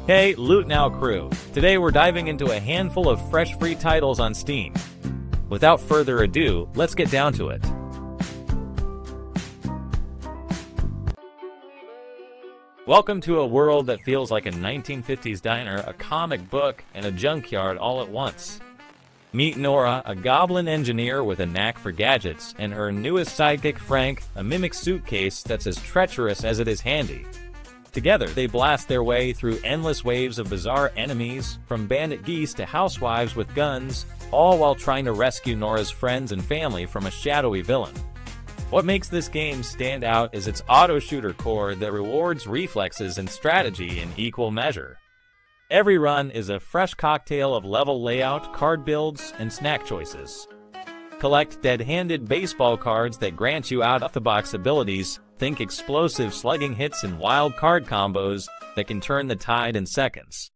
Hey, Loot Now crew! Today we're diving into a handful of fresh free titles on Steam. Without further ado, let's get down to it. Welcome to a world that feels like a 1950s diner, a comic book, and a junkyard all at once. Meet Nora, a goblin engineer with a knack for gadgets, and her newest sidekick Frank, a mimic suitcase that's as treacherous as it is handy. Together, they blast their way through endless waves of bizarre enemies, from bandit geese to housewives with guns, all while trying to rescue Nora's friends and family from a shadowy villain. What makes this game stand out is its auto-shooter core that rewards reflexes and strategy in equal measure. Every run is a fresh cocktail of level layout, card builds, and snack choices. Collect dead-handed baseball cards that grant you out-of-the-box abilities. Think explosive slugging hits and wild card combos that can turn the tide in seconds.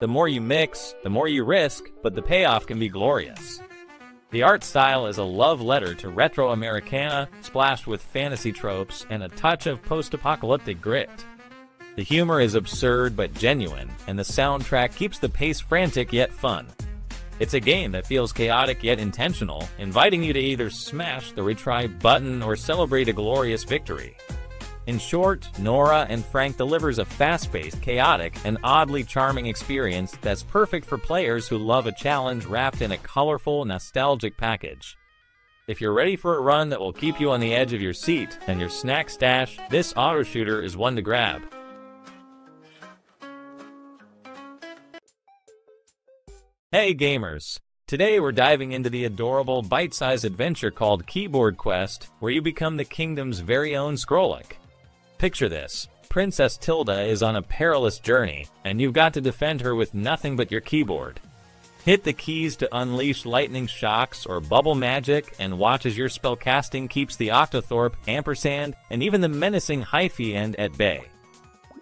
The more you mix, the more you risk, but the payoff can be glorious. The art style is a love letter to retro Americana, splashed with fantasy tropes and a touch of post-apocalyptic grit. The humor is absurd but genuine, and the soundtrack keeps the pace frantic yet fun. It's a game that feels chaotic yet intentional, inviting you to either smash the retry button or celebrate a glorious victory. In short, Nora and Frank delivers a fast-paced, chaotic, and oddly charming experience that's perfect for players who love a challenge wrapped in a colorful, nostalgic package. If you're ready for a run that will keep you on the edge of your seat and your snack stash, this auto-shooter is one to grab. Hey gamers! Today we're diving into the adorable bite-sized adventure called Keyboard Quest, where you become the kingdom's very own Scrollic. Picture this: Princess Tilda is on a perilous journey, and you've got to defend her with nothing but your keyboard. Hit the keys to unleash lightning shocks or bubble magic, and watch as your spellcasting keeps the Octothorpe, Ampersand, and even the menacing Hyphy End at bay.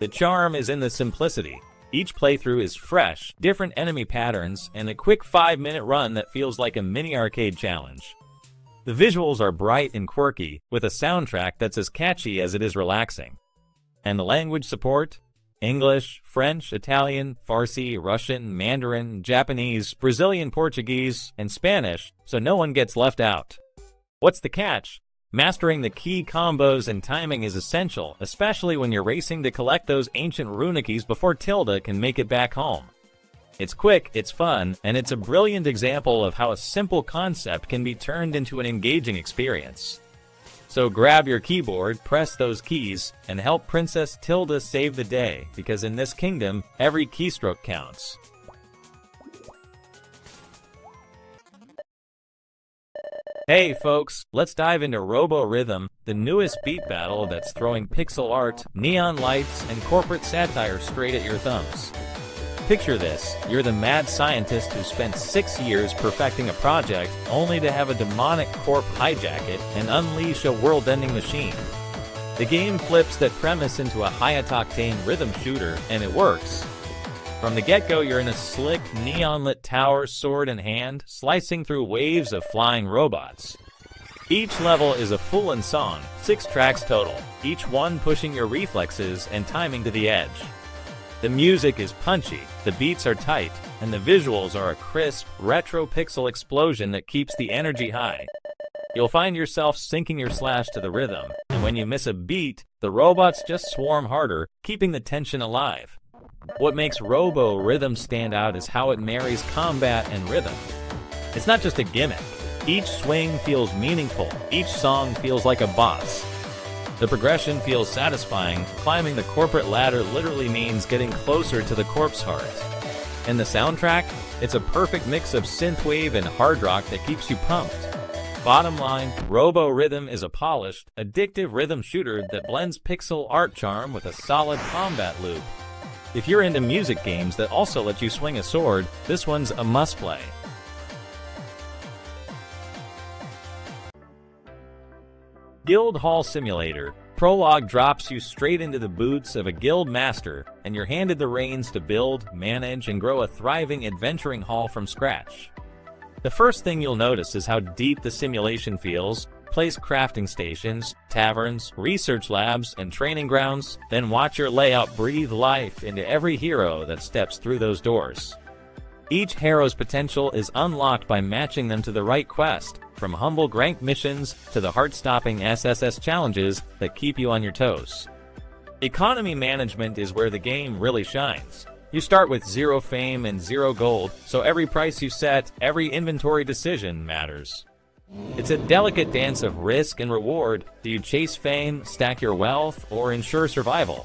The charm is in the simplicity. Each playthrough is fresh, different enemy patterns, and a quick 5-minute run that feels like a mini arcade challenge. The visuals are bright and quirky, with a soundtrack that's as catchy as it is relaxing. And the language support? English, French, Italian, Farsi, Russian, Mandarin, Japanese, Brazilian Portuguese, and Spanish, so no one gets left out. What's the catch? Mastering the key combos and timing is essential, especially when you're racing to collect those ancient runikis before Tilda can make it back home. It's quick, it's fun, and it's a brilliant example of how a simple concept can be turned into an engaging experience. So grab your keyboard, press those keys, and help Princess Tilda save the day, because in this kingdom, every keystroke counts. Hey folks, let's dive into Robo Rhythm, the newest beat battle that's throwing pixel art, neon lights, and corporate satire straight at your thumbs. Picture this: you're the mad scientist who spent 6 years perfecting a project, only to have a demonic corp hijack it and unleash a world-ending machine. The game flips that premise into a high-octane rhythm shooter, and it works. From the get-go, you're in a slick, neon-lit tower, sword in hand, slicing through waves of flying robots. Each level is a full-on song, 6 tracks total, each one pushing your reflexes and timing to the edge. The music is punchy, the beats are tight, and the visuals are a crisp, retro pixel explosion that keeps the energy high. You'll find yourself syncing your slash to the rhythm, and when you miss a beat, the robots just swarm harder, keeping the tension alive. What makes Robo Rhythm stand out is how it marries combat and rhythm. It's not just a gimmick. Each swing feels meaningful, each song feels like a boss. The progression feels satisfying. Climbing the corporate ladder literally means getting closer to the corpse heart. And the soundtrack? It's a perfect mix of synthwave and hard rock that keeps you pumped. Bottom line, Robo Rhythm is a polished, addictive rhythm shooter that blends pixel art charm with a solid combat loop. If you're into music games that also let you swing a sword, this one's a must-play. Guild Hall Simulator. Prologue drops you straight into the boots of a guild master, and you're handed the reins to build, manage, and grow a thriving adventuring hall from scratch. The first thing you'll notice is how deep the simulation feels. Place crafting stations, taverns, research labs, and training grounds, then watch your layout breathe life into every hero that steps through those doors. Each hero's potential is unlocked by matching them to the right quest, from humble rank missions to the heart-stopping SSS challenges that keep you on your toes. Economy management is where the game really shines. You start with 0 fame and 0 gold, so every price you set, every inventory decision matters. It's a delicate dance of risk and reward. Do you chase fame, stack your wealth, or ensure survival?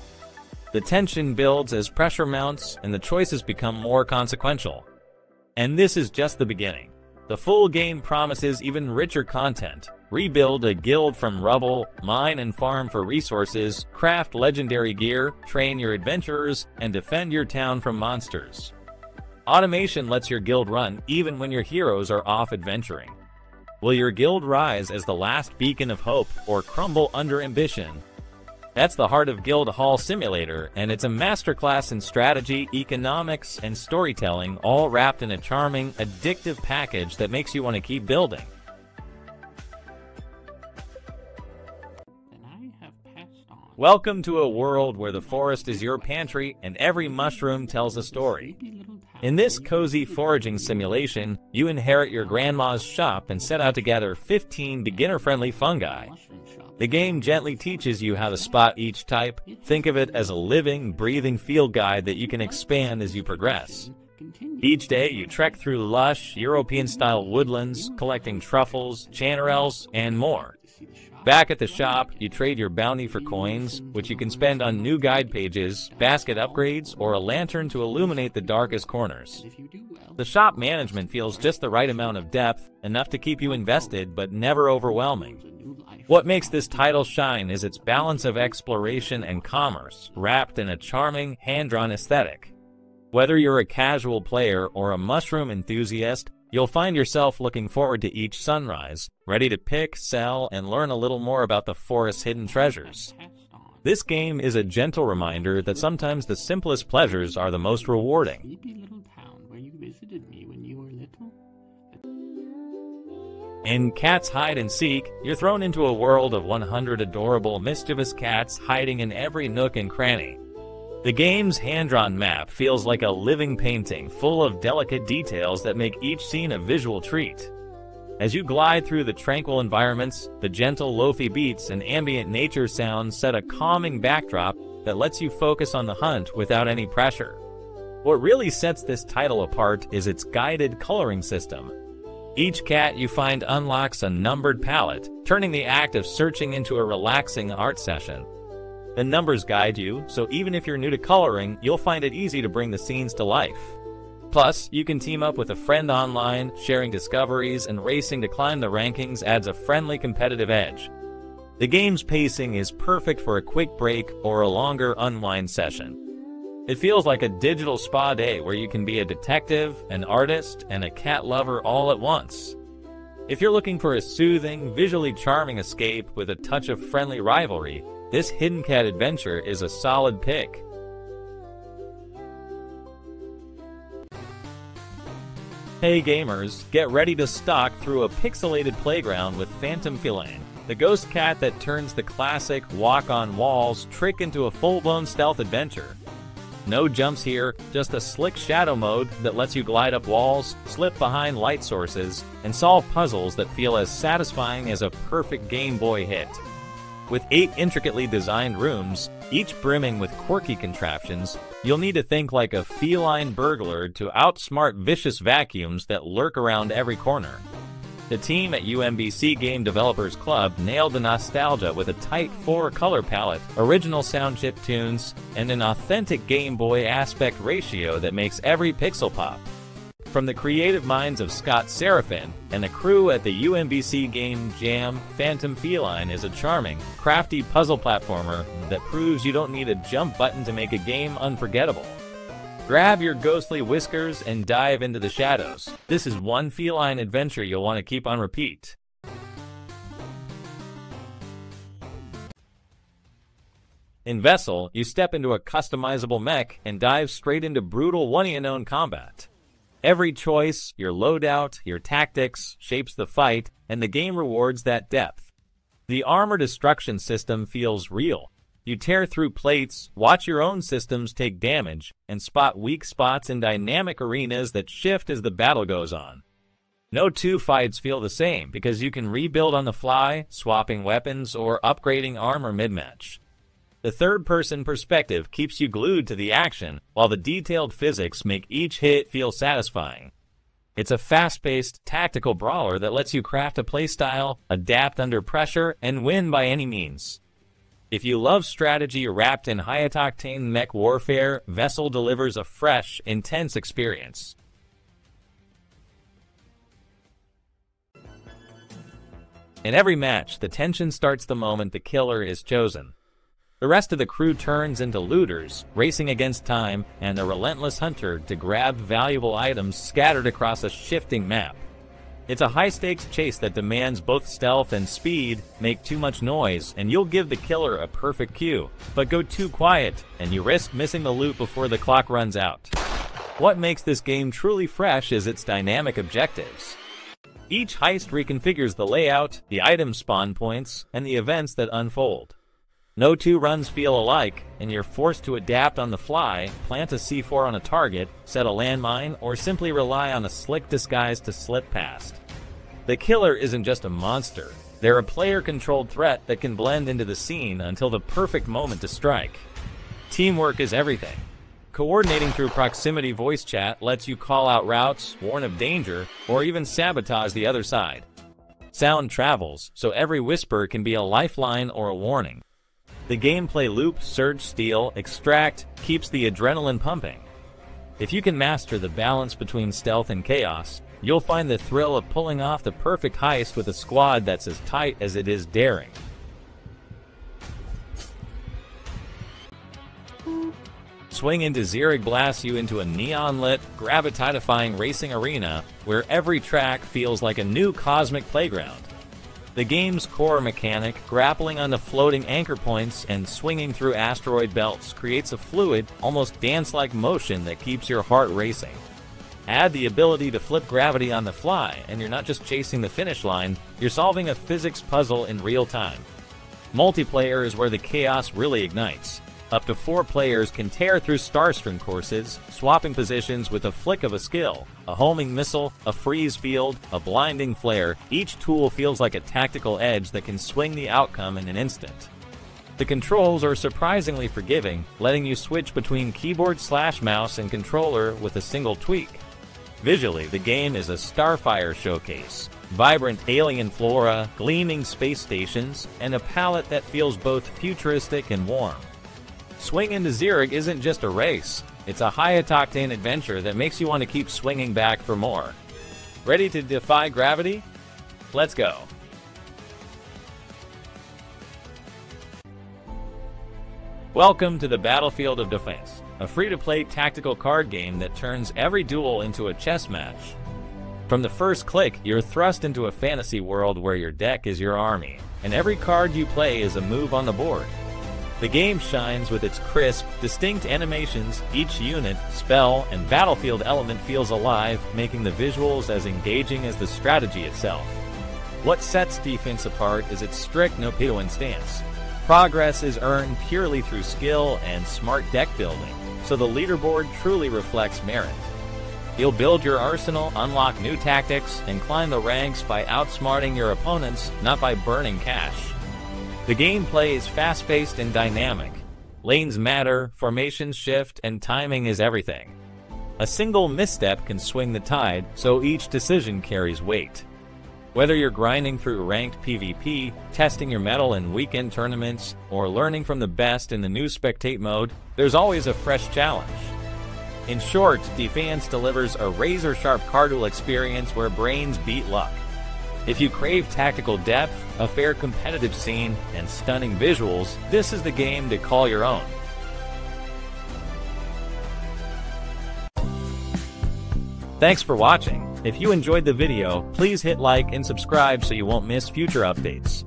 The tension builds as pressure mounts and the choices become more consequential. And this is just the beginning. The full game promises even richer content. Rebuild a guild from rubble, mine and farm for resources, craft legendary gear, train your adventurers, and defend your town from monsters. Automation lets your guild run even when your heroes are off adventuring. Will your guild rise as the last beacon of hope or crumble under ambition? That's the heart of Guild Hall Simulator, and it's a masterclass in strategy, economics, and storytelling, all wrapped in a charming, addictive package that makes you want to keep building. Welcome to a world where the forest is your pantry and every mushroom tells a story. In this cozy foraging simulation, you inherit your grandma's shop and set out to gather 15 beginner-friendly fungi. The game gently teaches you how to spot each type. Think of it as a living, breathing field guide that you can expand as you progress. Each day, you trek through lush, European-style woodlands, collecting truffles, chanterelles, and more. Back at the shop, you trade your bounty for coins, which you can spend on new guide pages, basket upgrades, or a lantern to illuminate the darkest corners. The shop management feels just the right amount of depth, enough to keep you invested but never overwhelming. What makes this title shine is its balance of exploration and commerce, wrapped in a charming, hand-drawn aesthetic. Whether you're a casual player or a mushroom enthusiast, you'll find yourself looking forward to each sunrise, ready to pick, sell, and learn a little more about the forest's hidden treasures. This game is a gentle reminder that sometimes the simplest pleasures are the most rewarding. In Cats Hide and Seek, you're thrown into a world of 100 adorable, mischievous cats hiding in every nook and cranny. The game's hand-drawn map feels like a living painting full of delicate details that make each scene a visual treat. As you glide through the tranquil environments, the gentle lo-fi beats and ambient nature sounds set a calming backdrop that lets you focus on the hunt without any pressure. What really sets this title apart is its guided coloring system. Each cat you find unlocks a numbered palette, turning the act of searching into a relaxing art session. The numbers guide you, so even if you're new to coloring, you'll find it easy to bring the scenes to life. Plus, you can team up with a friend online, sharing discoveries and racing to climb the rankings adds a friendly competitive edge. The game's pacing is perfect for a quick break or a longer unwind session. It feels like a digital spa day where you can be a detective, an artist, and a cat lover all at once. If you're looking for a soothing, visually charming escape with a touch of friendly rivalry, this hidden cat adventure is a solid pick. Hey gamers, get ready to stalk through a pixelated playground with Phantom Feline, the ghost cat that turns the classic walk-on-walls trick into a full-blown stealth adventure. No jumps here, just a slick shadow mode that lets you glide up walls, slip behind light sources, and solve puzzles that feel as satisfying as a perfect Game Boy hit. With 8 intricately designed rooms, each brimming with quirky contraptions, you'll need to think like a feline burglar to outsmart vicious vacuums that lurk around every corner. The team at UMBC Game Developers Club nailed the nostalgia with a tight 4-color palette, original sound chip tunes, and an authentic Game Boy aspect ratio that makes every pixel pop. From the creative minds of Scott Seraphin and the crew at the UMBC Game Jam, Phantom Feline is a charming, crafty puzzle platformer that proves you don't need a jump button to make a game unforgettable. Grab your ghostly whiskers and dive into the shadows. This is one feline adventure you'll want to keep on repeat. In Vessel, you step into a customizable mech and dive straight into brutal one-unknown combat. Every choice, your loadout, your tactics, shapes the fight, and the game rewards that depth. The armor destruction system feels real. You tear through plates, watch your own systems take damage, and spot weak spots in dynamic arenas that shift as the battle goes on. No two fights feel the same because you can rebuild on the fly, swapping weapons, or upgrading armor mid-match. The third-person perspective keeps you glued to the action, while the detailed physics make each hit feel satisfying. It's a fast-paced, tactical brawler that lets you craft a playstyle, adapt under pressure, and win by any means. If you love strategy wrapped in high-octane mech warfare, Vessel delivers a fresh, intense experience. In every match, the tension starts the moment the killer is chosen. The rest of the crew turns into looters, racing against time, and a relentless hunter to grab valuable items scattered across a shifting map. It's a high-stakes chase that demands both stealth and speed. Make too much noise, and you'll give the killer a perfect cue. But go too quiet, and you risk missing the loot before the clock runs out. What makes this game truly fresh is its dynamic objectives. Each heist reconfigures the layout, the item spawn points, and the events that unfold. No two runs feel alike, and you're forced to adapt on the fly, plant a C4 on a target, set a landmine, or simply rely on a slick disguise to slip past. The killer isn't just a monster. They're a player-controlled threat that can blend into the scene until the perfect moment to strike. Teamwork is everything. Coordinating through proximity voice chat lets you call out routes, warn of danger, or even sabotage the other side. Sound travels, so every whisper can be a lifeline or a warning. The gameplay loop, search, steal, extract, keeps the adrenaline pumping. If you can master the balance between stealth and chaos, you'll find the thrill of pulling off the perfect heist with a squad that's as tight as it is daring. Swing into Zurich blasts you into a neon-lit, gravity-defying racing arena where every track feels like a new cosmic playground. The game's core mechanic, grappling on the floating anchor points and swinging through asteroid belts, creates a fluid, almost dance-like motion that keeps your heart racing. Add the ability to flip gravity on the fly, and you're not just chasing the finish line, you're solving a physics puzzle in real time. Multiplayer is where the chaos really ignites. Up to 4 players can tear through Starstream courses, swapping positions with a flick of a skill. A homing missile, a freeze field, a blinding flare, each tool feels like a tactical edge that can swing the outcome in an instant. The controls are surprisingly forgiving, letting you switch between keyboard/mouse and controller with a single tweak. Visually, the game is a Starfire showcase. Vibrant alien flora, gleaming space stations, and a palette that feels both futuristic and warm. Swing into Zurich isn't just a race, it's a high-octane adventure that makes you want to keep swinging back for more. Ready to defy gravity? Let's go. Welcome to the Battlefield of Dfiance, a free-to-play tactical card game that turns every duel into a chess match. From the first click, you're thrust into a fantasy world where your deck is your army, and every card you play is a move on the board. The game shines with its crisp, distinct animations. Each unit, spell, and battlefield element feels alive, making the visuals as engaging as the strategy itself. What sets Dfiance apart is its strict no-pay-to-win stance. Progress is earned purely through skill and smart deck building, so the leaderboard truly reflects merit. You'll build your arsenal, unlock new tactics, and climb the ranks by outsmarting your opponents, not by burning cash. The gameplay is fast-paced and dynamic. Lanes matter, formations shift, and timing is everything. A single misstep can swing the tide, so each decision carries weight. Whether you're grinding through ranked PvP, testing your mettle in weekend tournaments, or learning from the best in the new spectate mode, there's always a fresh challenge. In short, Dfiance delivers a razor-sharp card duel experience where brains beat luck. If you crave tactical depth, a fair competitive scene, and stunning visuals, this is the game to call your own. Thanks for watching. If you enjoyed the video, please hit like and subscribe so you won't miss future updates.